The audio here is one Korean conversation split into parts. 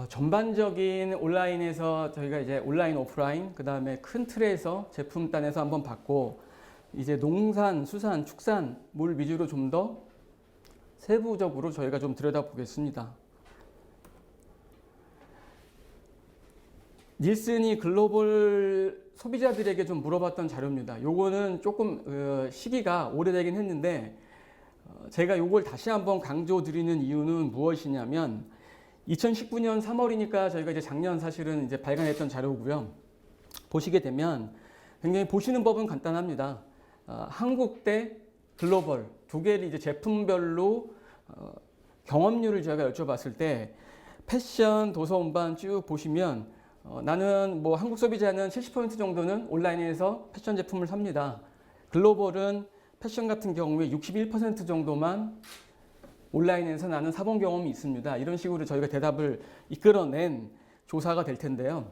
전반적인 온라인에서 저희가 이제 온라인, 오프라인, 그 다음에 큰 틀에서 제품단에서 한번 봤고, 이제 농산, 수산, 축산, 물 위주로 좀 더 세부적으로 저희가 좀 들여다보겠습니다. 닐슨이 글로벌 소비자들에게 좀 물어봤던 자료입니다. 요거는 조금 시기가 오래되긴 했는데, 제가 요걸 다시 한번 강조드리는 이유는 무엇이냐면, 2019년 3월이니까 저희가 이제 작년 사실은 이제 발간했던 자료고요. 보시게 되면 굉장히 보시는 법은 간단합니다. 한국 대 글로벌 두 개를 이제 제품별로 경험률을 제가 여쭤봤을 때 패션, 도서 운반 쭉 보시면 나는 뭐 한국 소비자는 70% 정도는 온라인에서 패션 제품을 삽니다. 글로벌은 패션 같은 경우에 61% 정도만 온라인에서 나는 사본 경험이 있습니다. 이런 식으로 저희가 대답을 이끌어낸 조사가 될 텐데요.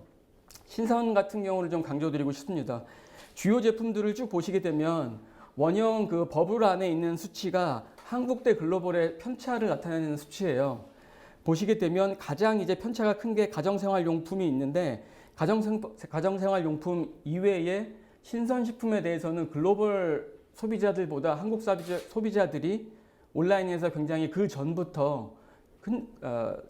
신선 같은 경우를 좀 강조드리고 싶습니다. 주요 제품들을 쭉 보시게 되면 원형 그 버블 안에 있는 수치가 한국 대 글로벌의 편차를 나타내는 수치예요. 보시게 되면 가장 이제 편차가 큰 게 가정생활용품이 있는데 가정생활용품 이외에 신선식품에 대해서는 글로벌 소비자들보다 한국 소비자들이 온라인에서 굉장히 그 전부터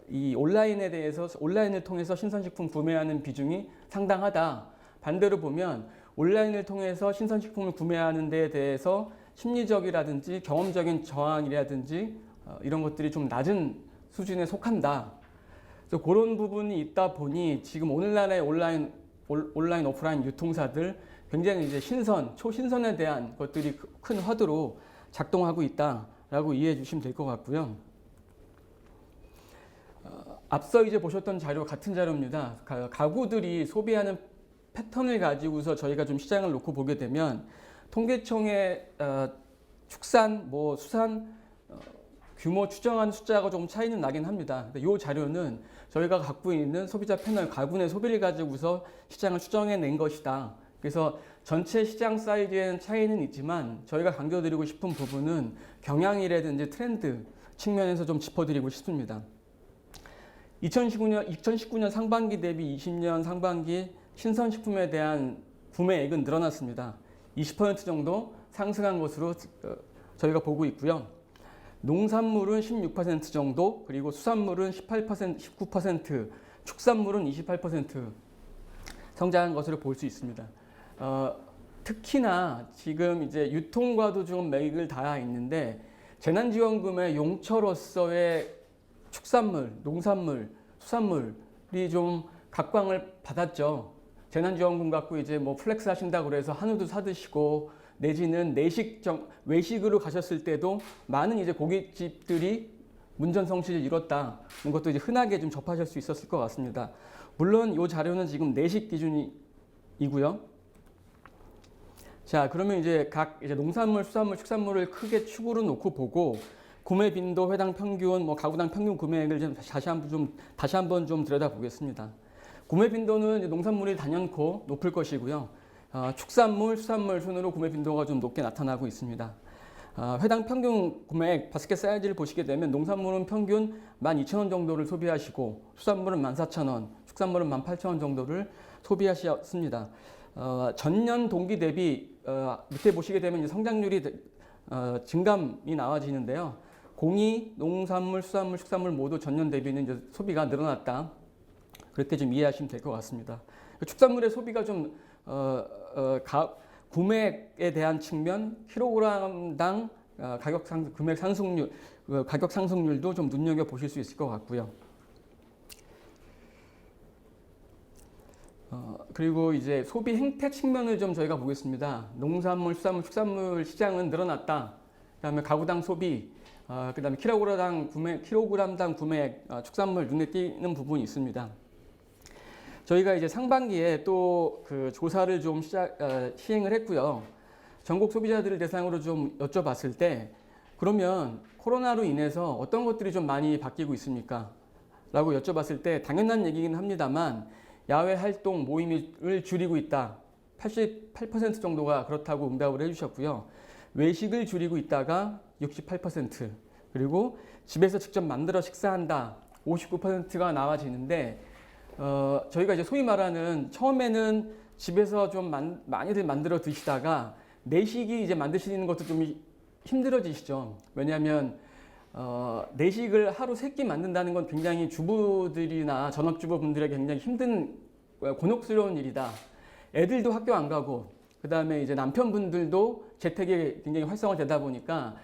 이 온라인을 통해서 신선식품 구매하는 비중이 상당하다. 반대로 보면 온라인을 통해서 신선식품을 구매하는 데에 대해서 심리적이라든지 경험적인 저항이라든지 이런 것들이 좀 낮은 수준에 속한다. 그래서 그런 부분이 있다 보니 지금 오늘날의 온라인 오프라인 유통사들 굉장히 이제 초신선에 대한 것들이 큰 화두로 작동하고 있다라고 이해해 주시면 될 것 같고요. 앞서 이제 보셨던 자료 같은 자료입니다. 가구들이 소비하는 패턴을 가지고서 저희가 좀 시장을 놓고 보게 되면 통계청의 축산, 수산 규모 추정한 숫자가 좀 차이는 나긴 합니다. 이 자료는 저희가 갖고 있는 소비자 패널 가구의 소비를 가지고서 시장을 추정해낸 것이다. 그래서 전체 시장 사이즈에는 차이는 있지만 저희가 강조드리고 싶은 부분은 경향이라든지 트렌드 측면에서 좀 짚어드리고 싶습니다. 2019년 상반기 대비 20년 상반기 신선식품에 대한 구매액은 늘어났습니다. 20% 정도 상승한 것으로 저희가 보고 있고요. 농산물은 16% 정도, 그리고 수산물은 18%, 19%, 축산물은 28% 성장한 것으로 볼 수 있습니다. 특히나 지금 이제 유통과도 좀 맥을 닿아 있는데 재난지원금의 용처로서의 축산물, 농산물, 수산물이 좀 각광을 받았죠. 재난지원금 갖고 이제 플렉스 하신다고 그래서 한우도 사드시고 내지는 외식으로 가셨을 때도 많은 이제 고깃집들이 문전성시를 이뤘다. 이런 것도 이제 흔하게 좀 접하실 수 있었을 것 같습니다. 물론 이 자료는 지금 내식 기준이고요. 자, 그러면 이제 이제 농산물, 수산물, 축산물을 크게 축으로 놓고 보고 구매 빈도, 회당 평균, 가구당 평균 구매액을 좀 다시 한번 좀 들여다보겠습니다. 구매 빈도는 이제 농산물이 단연코 높을 것이고요. 축산물, 수산물 순으로 구매 빈도가 좀 높게 나타나고 있습니다. 회당 평균 구매액 바스켓 사이즈를 보시게 되면 농산물은 평균 12,000원 정도를 소비하시고 수산물은 14,000원, 축산물은 18,000원 정도를 소비하셨습니다. 전년 동기 대비 밑에 보시게 되면 이제 성장률이 증감이 나와지는데요. 공이 농산물, 수산물, 축산물 모두 전년 대비는 이제 소비가 늘어났다. 그렇게 좀 이해하시면 될 것 같습니다. 축산물의 소비가 좀 구매에 대한 측면, 킬로그램당 가격 상승률도 좀 눈여겨 보실 수 있을 것 같고요. 그리고 이제 소비 행태 측면을 좀 저희가 보겠습니다. 농산물, 수산물, 축산물 시장은 늘어났다. 그다음에 가구당 소비, 그다음에 킬로그램당 구매액, 축산물 눈에 띄는 부분이 있습니다. 저희가 이제 상반기에 또 그 조사를 좀 시행을 했고요. 전국 소비자들을 대상으로 좀 여쭤봤을 때 그러면 코로나로 인해서 어떤 것들이 좀 많이 바뀌고 있습니까? 라고 여쭤봤을 때 당연한 얘기긴 합니다만 야외 활동 모임을 줄이고 있다. 88% 정도가 그렇다고 응답을 해주셨고요. 외식을 줄이고 있다가 68%, 그리고 집에서 직접 만들어 식사한다. 59%가 나와지는데 저희가 이제 소위 말하는 처음에는 집에서 좀 많이들 만들어 드시다가 내식이 이제 만드시는 것도 좀 힘들어지시죠. 왜냐하면 내식을 하루 3끼 만든다는 건 굉장히 주부들이나 전업주부분들에게 굉장히 힘든 곤혹스러운 일이다. 애들도 학교 안 가고 그 다음에 이제 남편분들도 재택이 굉장히 활성화되다 보니까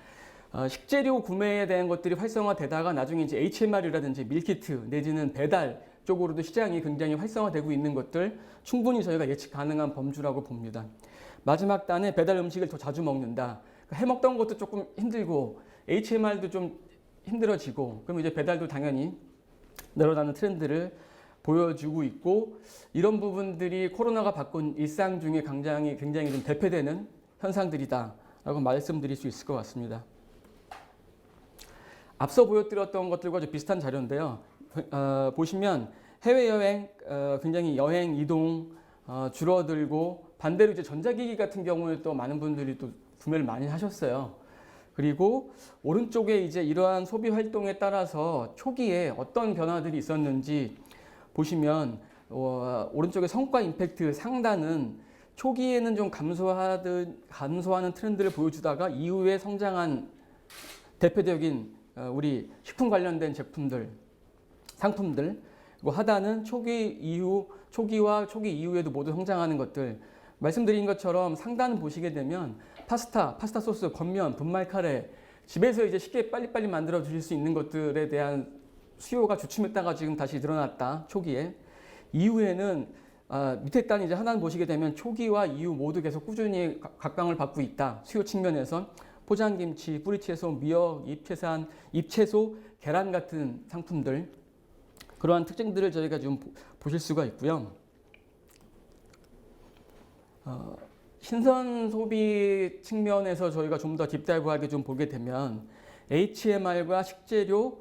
식재료 구매에 대한 것들이 활성화되다가 나중에 이제 HMR이라든지 밀키트 내지는 배달 쪽으로도 시장이 굉장히 활성화되고 있는 것들 충분히 저희가 예측 가능한 범주라고 봅니다. 마지막 단에 배달 음식을 더 자주 먹는다. 해먹던 것도 조금 힘들고 HMR도 좀 힘들어지고 그럼 이제 배달도 당연히 늘어나는 트렌드를 보여주고 있고 이런 부분들이 코로나가 바꾼 일상 중에 굉장히 좀 대표되는 현상들이다라고 말씀드릴 수 있을 것 같습니다. 앞서 보여드렸던 것들과 좀 비슷한 자료인데요. 보시면 해외여행, 굉장히 여행 이동 줄어들고 반대로 이제 전자기기 같은 경우에 또 많은 분들이 또 구매를 많이 하셨어요. 그리고 오른쪽에 이제 이러한 소비 활동에 따라서 초기에 어떤 변화들이 있었는지 보시면 오른쪽에 성과 임팩트 상단은 초기에는 좀 감소하는 트렌드를 보여주다가 이후에 성장한 대표적인 우리 식품 관련된 제품들, 상품들, 그리고 하단은 초기와 초기 이후에도 모두 성장하는 것들. 말씀드린 것처럼 상단을 보시게 되면 파스타 소스, 겉면, 분말 카레, 집에서 이제 쉽게 빨리빨리 만들어 주실 수 있는 것들에 대한 수요가 주춤했다가 지금 다시 늘어났다, 초기에. 이후에는 밑에 단 이제 하나는 보시게 되면 초기와 이후 모두 계속 꾸준히 각광을 받고 있다. 수요 측면에서 포장김치, 뿌리채소, 미역, 잎채소, 계란 같은 상품들 그러한 특징들을 저희가 좀 보실 수가 있고요. 신선 소비 측면에서 저희가 좀 더 딥다이브하게 좀 보게 되면 HMR과 식재료의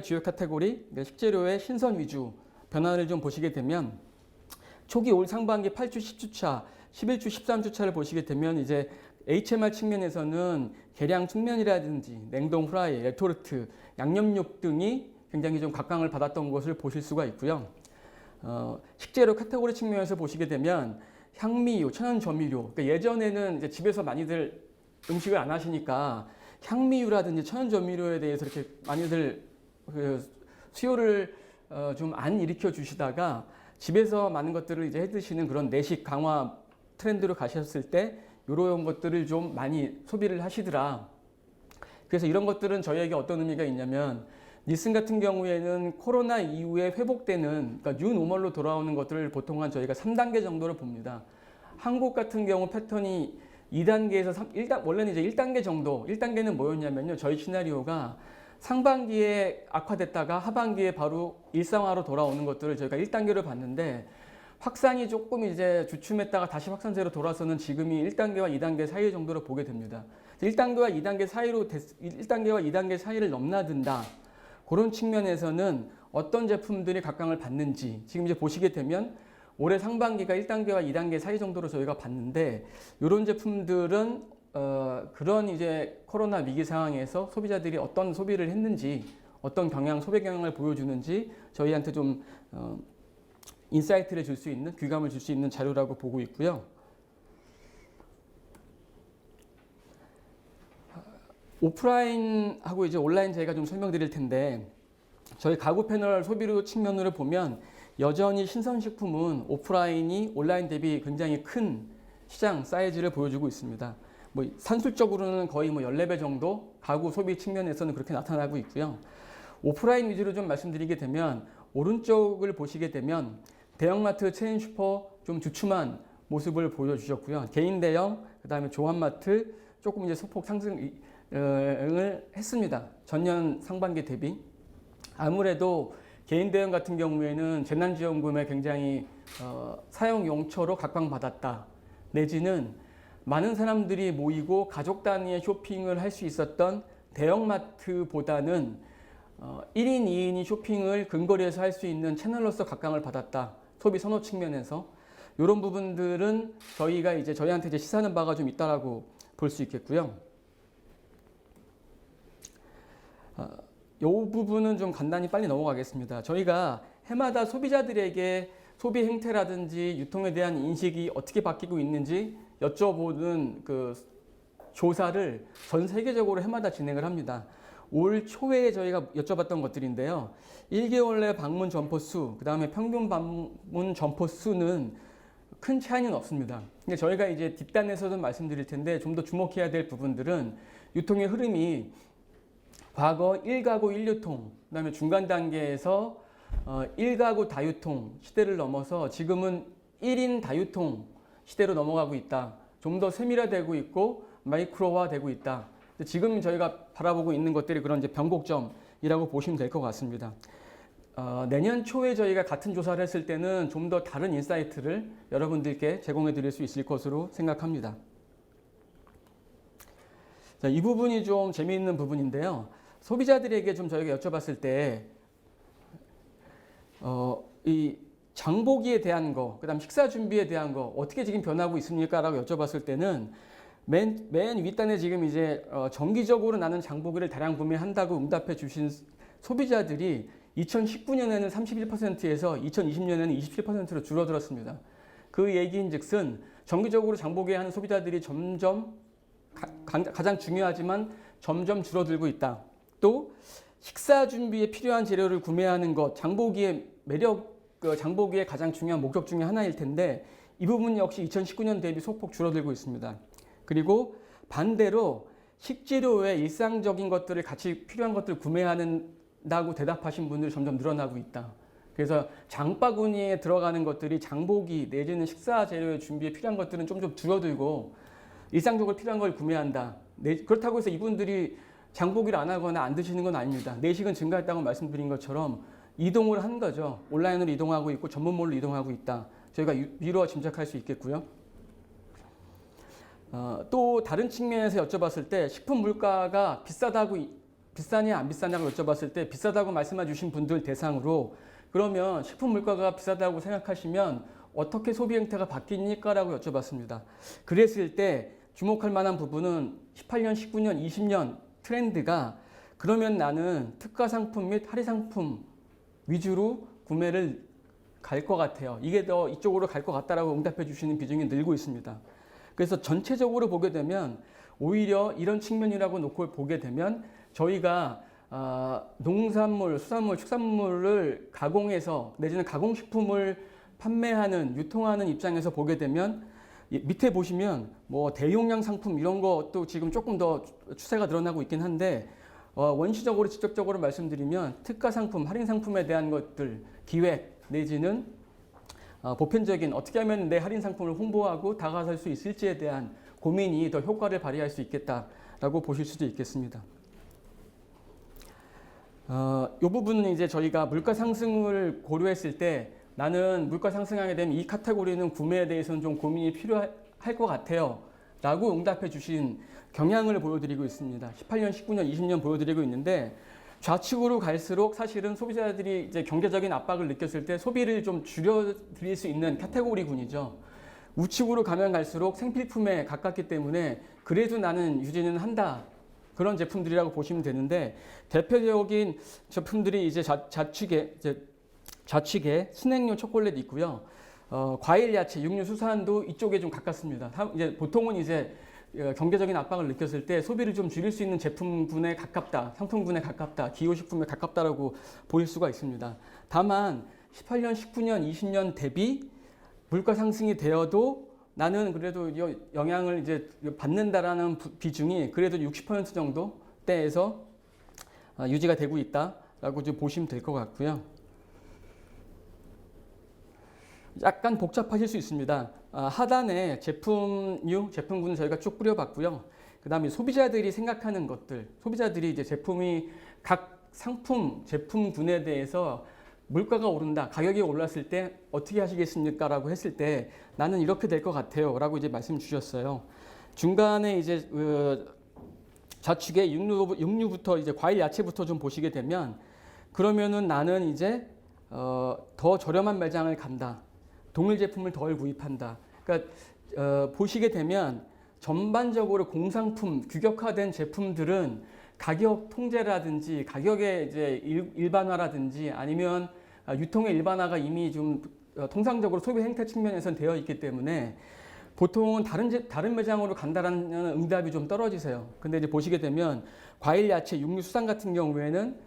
주요 카테고리, 식재료의 신선 위주 변화를 좀 보시게 되면 초기 올 상반기 8주, 10주차, 11주, 13주차를 보시게 되면 이제 HMR 측면에서는 계량 측면이라든지 냉동 후라이, 레토르트, 양념육 등이 굉장히 좀 각광을 받았던 것을 보실 수가 있고요. 식재료 카테고리 측면에서 보시게 되면 향미유, 천연조미료, 그러니까 예전에는 이제 집에서 많이들 음식을 안 하시니까 향미유라든지 천연조미료에 대해서 이렇게 많이들 수요를 좀 안 일으켜 주시다가 집에서 많은 것들을 이제 해 드시는 그런 내식 강화 트렌드로 가셨을 때 이런 것들을 좀 많이 소비를 하시더라. 그래서 이런 것들은 저희에게 어떤 의미가 있냐면 닐슨 같은 경우에는 코로나 이후에 회복되는 그러니까 뉴 노멀로 돌아오는 것들을 보통 한 저희가 3단계 정도를 봅니다. 한국 같은 경우 패턴이 2단계에서 원래는 이제 1단계 정도, 1단계는 뭐였냐면요. 저희 시나리오가 상반기에 악화됐다가 하반기에 바로 일상화로 돌아오는 것들을 저희가 1단계로 봤는데 확산이 조금 이제 주춤했다가 다시 확산세로 돌아서는 지금이 1단계와 2단계 사이 정도로 보게 됩니다. 1단계와 2단계 사이를 넘나든다. 그런 측면에서는 어떤 제품들이 각광을 받는지 지금 이제 보시게 되면 올해 상반기가 1단계와 2단계 사이 정도로 저희가 봤는데 이런 제품들은 그런 이제 코로나 위기 상황에서 소비자들이 어떤 소비를 했는지 어떤 소비 경향을 보여주는지 저희한테 좀 인사이트를 줄 수 있는 귀감을 줄 수 있는 자료라고 보고 있고요. 오프라인하고 이제 온라인 저희가 좀 설명드릴 텐데 저희 가구 패널 소비료 측면으로 보면 여전히 신선식품은 오프라인이 온라인 대비 굉장히 큰 시장 사이즈를 보여주고 있습니다. 뭐 산술적으로는 거의 뭐 14배 정도 가구 소비 측면에서는 그렇게 나타나고 있고요. 오프라인 위주로 좀 말씀드리게 되면 오른쪽을 보시게 되면 대형마트, 체인 슈퍼 좀 주춤한 모습을 보여주셨고요. 개인 대형, 그 다음에 조합마트 조금 이제 소폭 상승을 했습니다. 전년 상반기 대비. 아무래도 개인 대형 같은 경우에는 재난지원금에 굉장히 사용 용처로 각광받았다. 내지는 많은 사람들이 모이고 가족 단위의 쇼핑을 할 수 있었던 대형마트보다는 1인, 2인이 쇼핑을 근거리에서 할 수 있는 채널로서 각광을 받았다. 소비 선호 측면에서. 이런 부분들은 저희한테 이제 시사하는 바가 좀 있다라고 볼 수 있겠고요. 부분은 좀 간단히 빨리 넘어가겠습니다. 저희가 해마다 소비자들에게 소비 행태라든지 유통에 대한 인식이 어떻게 바뀌고 있는지 여쭤보는 그 조사를 전 세계적으로 해마다 진행을 합니다. 올 초에 저희가 여쭤봤던 것들인데요. 1개월 내 방문 점포 수, 그 다음에 평균 방문 점포 수는 큰 차이는 없습니다. 근데 저희가 이제 뒷단에서도 말씀드릴 텐데 좀 더 주목해야 될 부분들은 유통의 흐름이 과거 1가구 1유통, 그 다음에 중간 단계에서 1가구 다유통 시대를 넘어서 지금은 1인 다유통 시대로 넘어가고 있다. 좀 더 세밀화되고 있고 마이크로화되고 있다. 지금 저희가 바라보고 있는 것들이 그런 이제 변곡점이라고 보시면 될 것 같습니다. 내년 초에 저희가 같은 조사를 했을 때는 좀 더 다른 인사이트를 여러분들께 제공해 드릴 수 있을 것으로 생각합니다. 자, 이 부분이 좀 재미있는 부분인데요. 소비자들에게 좀 저희가 여쭤봤을 때 이 장보기에 대한 거, 그다음 식사 준비에 대한 거 어떻게 지금 변하고 있습니까라고 여쭤봤을 때는 맨 윗단에 지금 이제 정기적으로 나는 장보기를 다량 구매한다고 응답해 주신 소비자들이 2019년에는 31%에서 2020년에는 27%로 줄어들었습니다. 그 얘기인즉슨 정기적으로 장보기 하는 소비자들이 점점 가장 중요하지만 점점 줄어들고 있다. 또 식사 준비에 필요한 재료를 구매하는 것, 장보기의 매력, 장보기의 가장 중요한 목적 중에 하나일 텐데 이 부분 역시 2019년 대비 소폭 줄어들고 있습니다. 그리고 반대로 식재료에 일상적인 것들을 같이 필요한 것들을 구매한다고 대답하신 분들이 점점 늘어나고 있다. 그래서 장바구니에 들어가는 것들이 장보기 내지는 식사 재료의 준비에 필요한 것들은 좀 줄어들고 일상적으로 필요한 걸 구매한다. 그렇다고 해서 이분들이 장보기를 안 하거나 안 드시는 건 아닙니다. 내식은 증가했다고 말씀드린 것처럼 이동을 한 거죠. 온라인으로 이동하고 있고 전문몰로 이동하고 있다. 저희가 위로 짐작할 수 있겠고요. 또 다른 측면에서 여쭤봤을 때 식품 물가가 비싸냐 안 비싸냐고 여쭤봤을 때 비싸다고 말씀해 주신 분들 대상으로 그러면 식품 물가가 비싸다고 생각하시면 어떻게 소비 행태가 바뀝니까? 라고 여쭤봤습니다. 그랬을 때 주목할 만한 부분은 18년, 19년, 20년 트렌드가 그러면 나는 특가 상품 및 할인 상품 위주로 구매를 갈 것 같아요. 이게 더 이쪽으로 갈 것 같다라고 응답해 주시는 비중이 늘고 있습니다. 그래서 전체적으로 보게 되면 오히려 이런 측면이라고 놓고 보게 되면 저희가 농산물, 수산물, 축산물을 가공해서 내지는 가공식품을 판매하는, 유통하는 입장에서 보게 되면 밑에 보시면 뭐 대용량 상품 이런 것도 지금 조금 더 추세가 늘어나고 있긴 한데 원시적으로 직접적으로 말씀드리면 특가 상품, 할인 상품에 대한 것들 기획 내지는 보편적인 어떻게 하면 내 할인 상품을 홍보하고 다가설 수 있을지에 대한 고민이 더 효과를 발휘할 수 있겠다라고 보실 수도 있겠습니다. 이 부분은 이제 저희가 물가 상승을 고려했을 때 나는 물가 상승하게 되면 이 카테고리는 구매에 대해서는 좀 고민이 필요할 것 같아요. 라고 응답해 주신 경향을 보여드리고 있습니다. 18년, 19년, 20년 보여드리고 있는데 좌측으로 갈수록 사실은 소비자들이 이제 경제적인 압박을 느꼈을 때 소비를 좀 줄여드릴 수 있는 카테고리군이죠. 우측으로 가면 갈수록 생필품에 가깝기 때문에 그래도 나는 유지는 한다. 그런 제품들이라고 보시면 되는데 대표적인 제품들이 이제 좌측에 스낵용 초콜릿 있고요. 과일, 야채, 육류, 수산도 이쪽에 좀 가깝습니다. 이제 보통은 이제 경제적인 압박을 느꼈을 때 소비를 좀 줄일 수 있는 제품군에 가깝다, 상품군에 가깝다, 기호식품에 가깝다라고 보일 수가 있습니다. 다만 18년, 19년, 20년 대비 물가 상승이 되어도 나는 그래도 영향을 이제 받는다라는 비중이 그래도 60% 정도 대에서 유지가 되고 있다라고 좀 보시면 될 것 같고요. 약간 복잡하실 수 있습니다. 하단에 제품군을 저희가 쭉 뿌려봤고요. 그 다음에 소비자들이 생각하는 것들, 소비자들이 이제 제품이 각 상품, 제품군에 대해서 물가가 오른다, 가격이 올랐을 때 어떻게 하시겠습니까? 라고 했을 때 나는 이렇게 될 것 같아요. 라고 이제 말씀 주셨어요. 중간에 이제 좌측에 육류부터 이제 과일, 야채부터 좀 보시게 되면 그러면은 나는 이제 더 저렴한 매장을 간다. 동일 제품을 덜 구입한다. 그러니까 보시게 되면 전반적으로 공상품, 규격화된 제품들은 가격 통제라든지 가격의 이제 일반화라든지 아니면 유통의 일반화가 이미 좀 통상적으로 소비 행태 측면에선 되어 있기 때문에 보통은 다른 매장으로 간다라는 응답이 좀 떨어지세요. 근데 이제 보시게 되면 과일, 야채, 육류, 수산 같은 경우에는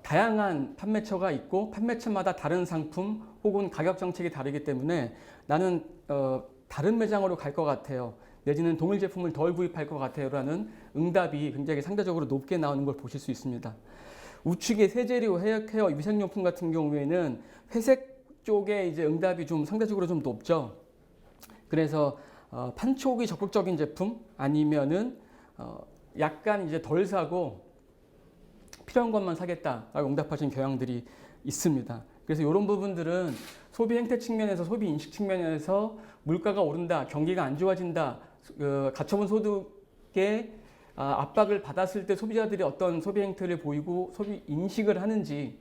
다양한 판매처가 있고 판매처마다 다른 상품 혹은 가격 정책이 다르기 때문에 나는 다른 매장으로 갈 것 같아요. 내지는 동일 제품을 덜 구입할 것 같아요라는 응답이 굉장히 상대적으로 높게 나오는 걸 보실 수 있습니다. 우측의 세제류, 헤어 위생용품 같은 경우에는 회색 쪽에 이제 응답이 좀 상대적으로 좀 높죠. 그래서 판촉이 적극적인 제품 아니면은 약간 이제 덜 사고 필요한 것만 사겠다라고 응답하신 경향들이 있습니다. 그래서 이런 부분들은 소비 행태 측면에서 소비 인식 측면에서 물가가 오른다, 경기가 안 좋아진다, 가처분 소득에 압박을 받았을 때 소비자들이 어떤 소비 행태를 보이고 소비 인식을 하는지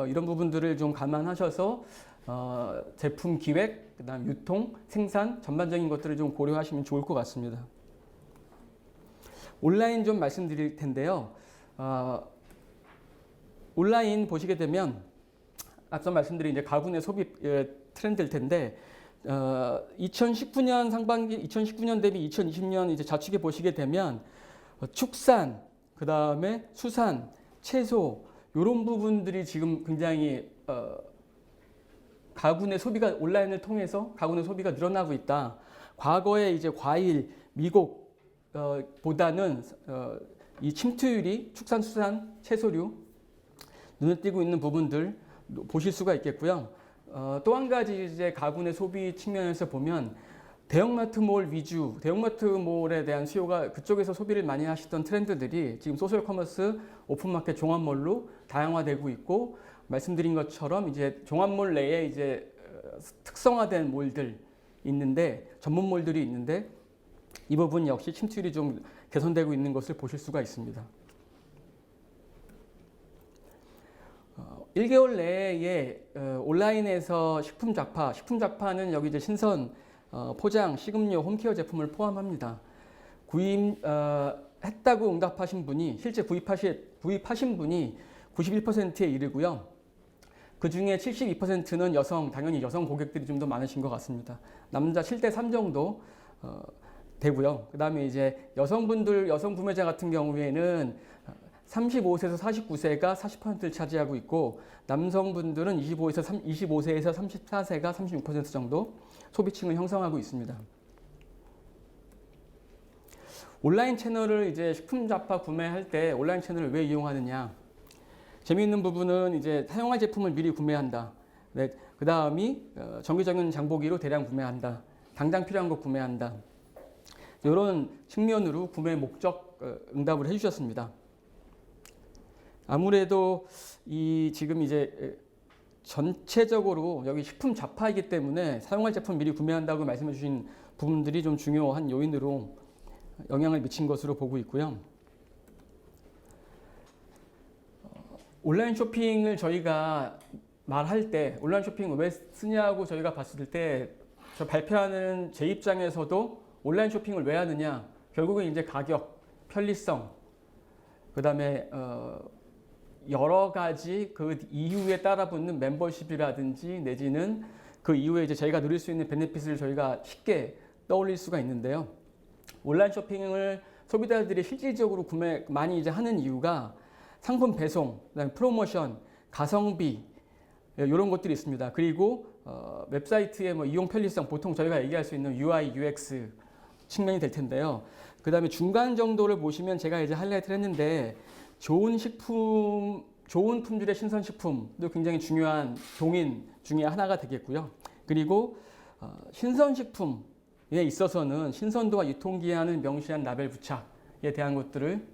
이런 부분들을 좀 감안하셔서 제품 기획, 그다음 유통, 생산 전반적인 것들을 좀 고려하시면 좋을 것 같습니다. 온라인 좀 말씀드릴 텐데요. 온라인 보시게 되면 앞서 말씀드린 이제 가구내 소비 트렌드일 텐데 2019년 상반기, 2019년 대비 2020년 이제 좌측에 보시게 되면 축산, 그 다음에 수산, 채소 이런 부분들이 지금 굉장히 가구 내 소비가 온라인을 통해서 가구 내 소비가 늘어나고 있다. 과거에 이제 과일, 미국 보다는 이 침투율이 축산수산, 채소류 눈에 띄고 있는 부분들 보실 수가 있겠고요. 또 한 가지 이제 가구 내 소비 측면에서 보면 대형마트몰 위주, 대형마트몰에 대한 수요가 그쪽에서 소비를 많이 하시던 트렌드들이 지금 소셜 커머스, 오픈마켓, 종합몰로 다양화되고 있고 말씀드린 것처럼 이제 종합몰 내에 이제 특성화된 몰들 있는데 전문몰들이 있는데 이 부분 역시 침투율이 좀 개선되고 있는 것을 보실 수가 있습니다. 1개월 내에 온라인에서 식품 잡파는 여기 이제 신선, 포장, 식음료, 홈케어 제품을 포함합니다. 구입했다고 응답하신 분이 실제 구입하신 분이 91%에 이르고요. 그 중에 72%는 당연히 여성 고객들이 좀 더 많으신 것 같습니다. 남자 7대 3 정도 되고요. 그 다음에 이제 여성 구매자 같은 경우에는 35세에서 49세가 40%를 차지하고 있고 남성분들은 25세에서 34세가 36% 정도 소비층을 형성하고 있습니다. 온라인 채널을 이제 식품 잡화 구매할 때 온라인 채널을 왜 이용하느냐? 재미있는 부분은 이제 사용할 제품을 미리 구매한다. 네, 그 다음이 정기적인 장보기로 대량 구매한다. 당장 필요한 거 구매한다. 이런 측면으로 구매 목적 응답을 해주셨습니다. 아무래도 이 지금 이제 전체적으로 여기 식품 잡화이기 때문에 사용할 제품 미리 구매한다고 말씀해 주신 부분들이 좀 중요한 요인으로 영향을 미친 것으로 보고 있고요. 온라인 쇼핑을 저희가 말할 때 온라인 쇼핑 왜 쓰냐고 저희가 봤을 때 저 발표하는 제 입장에서도 온라인 쇼핑을 왜 하느냐 결국은 이제 가격, 편리성, 그 다음에 여러 가지 그 이후에 따라붙는 멤버십이라든지 내지는 그 이후에 이제 저희가 누릴 수 있는 베네핏을 저희가 쉽게 떠올릴 수가 있는데요. 온라인 쇼핑을 소비자들이 실질적으로 구매 많이 이제 하는 이유가 상품 배송, 그다음에 프로모션, 가성비 이런 것들이 있습니다. 그리고 웹사이트의 뭐 이용 편리성, 보통 저희가 얘기할 수 있는 UI, UX 측면이 될 텐데요. 그다음에 중간 정도를 보시면 제가 이제 하이라이트를 했는데 좋은 품질의 신선식품도 굉장히 중요한 동인 중에 하나가 되겠고요. 그리고 신선식품에 있어서는 신선도와 유통기한을 명시한 라벨 부착에 대한 것들을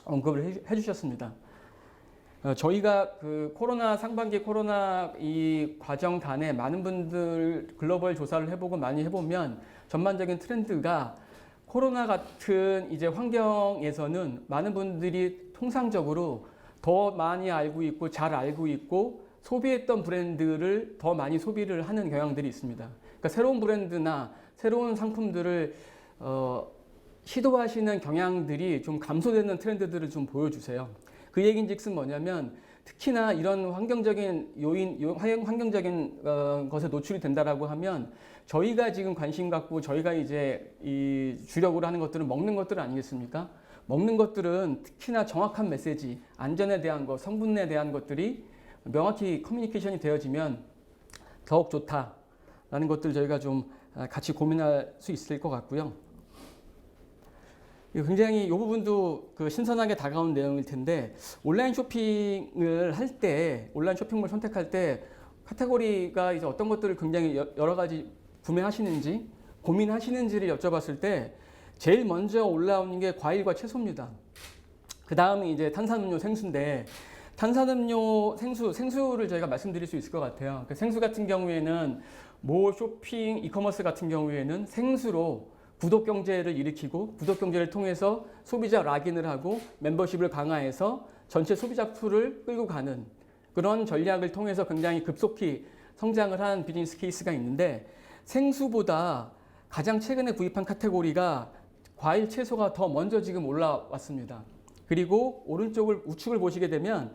언급을 해주셨습니다. 저희가 그 상반기 코로나 이 과정 단에 많은 분들 글로벌 조사를 해보고 많이 해보면 전반적인 트렌드가 코로나 같은 이제 환경에서는 많은 분들이 통상적으로 더 많이 알고 있고 잘 알고 있고 소비했던 브랜드를 더 많이 소비를 하는 경향들이 있습니다. 그러니까 새로운 브랜드나 새로운 상품들을 시도하시는 경향들이 좀 감소되는 트렌드들을 좀 보여주세요. 그 얘기인즉슨 뭐냐면 특히나 이런 환경적인 환경적인 것에 노출이 된다라고 하면 저희가 지금 관심 갖고 저희가 이제 이 주력으로 하는 것들은 먹는 것들 아니겠습니까? 먹는 것들은 특히나 정확한 메시지, 안전에 대한 것, 성분에 대한 것들이 명확히 커뮤니케이션이 되어지면 더욱 좋다라는 것들 저희가 좀 같이 고민할 수 있을 것 같고요. 굉장히 이 부분도 그 신선하게 다가온 내용일 텐데 온라인 쇼핑을 할 때, 온라인 쇼핑몰 선택할 때 카테고리가 이제 어떤 것들을 굉장히 여러 가지 구매하시는지 고민하시는지를 여쭤봤을 때 제일 먼저 올라오는 게 과일과 채소입니다. 그 다음이 이제 탄산음료, 생수인데 탄산음료, 생수를 저희가 말씀드릴 수 있을 것 같아요. 그 생수 같은 경우에는 모 쇼핑, 이커머스 같은 경우에는 생수로 구독 경제를 일으키고 구독 경제를 통해서 소비자 락인을 하고 멤버십을 강화해서 전체 소비자 풀을 끌고 가는 그런 전략을 통해서 굉장히 급속히 성장을 한 비즈니스 케이스가 있는데 생수보다 가장 최근에 구입한 카테고리가 과일, 채소가 더 먼저 지금 올라왔습니다. 그리고 오른쪽을 우측을 보시게 되면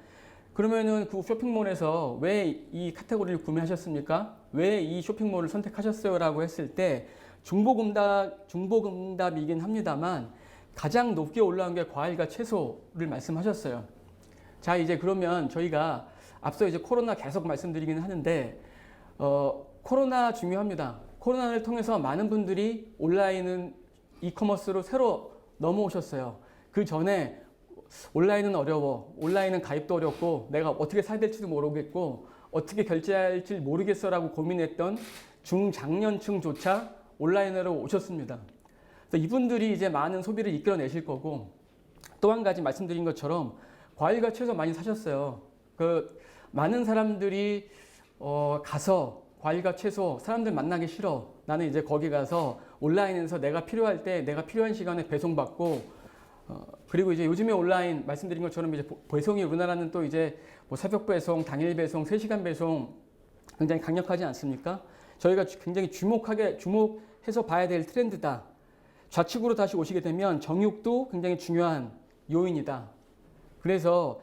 그러면은 그 쇼핑몰에서 왜 이 카테고리를 구매하셨습니까? 왜 이 쇼핑몰을 선택하셨어요? 라고 했을 때 중복응답이긴 합니다만 가장 높게 올라온 게 과일과 채소를 말씀하셨어요. 자, 이제 그러면 저희가 앞서 이제 코로나 계속 말씀드리긴 하는데 코로나 중요합니다. 코로나를 통해서 많은 분들이 온라인 이커머스로 새로 넘어오셨어요. 그 전에 온라인은 어려워. 온라인은 가입도 어렵고 내가 어떻게 사야 될지도 모르겠고 어떻게 결제할지 모르겠어라고 고민했던 중장년층조차 온라인으로 오셨습니다. 그래서 이분들이 이제 많은 소비를 이끌어내실 거고 또 한 가지 말씀드린 것처럼 과일과 채소 많이 사셨어요. 그 많은 사람들이 가서 과일과 채소 사람들 만나기 싫어. 나는 이제 거기 가서 온라인에서 내가 필요할 때 내가 필요한 시간에 배송받고 그리고 이제 요즘에 온라인 말씀드린 것처럼 이제 배송이 우리나라는 또 이제 뭐 새벽 배송, 당일 배송, 3시간 배송 굉장히 강력하지 않습니까? 저희가 굉장히 주목해서 봐야 될 트렌드다. 좌측으로 다시 오시게 되면 정육도 굉장히 중요한 요인이다. 그래서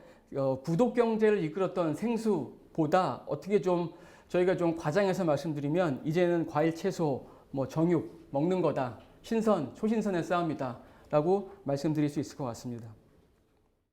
구독 경제를 이끌었던 생수보다 어떻게 좀 저희가 좀 과장해서 말씀드리면 이제는 과일, 채소, 뭐 정육 먹는 거다. 신선, 초신선의 싸움이다. 라고 말씀드릴 수 있을 것 같습니다.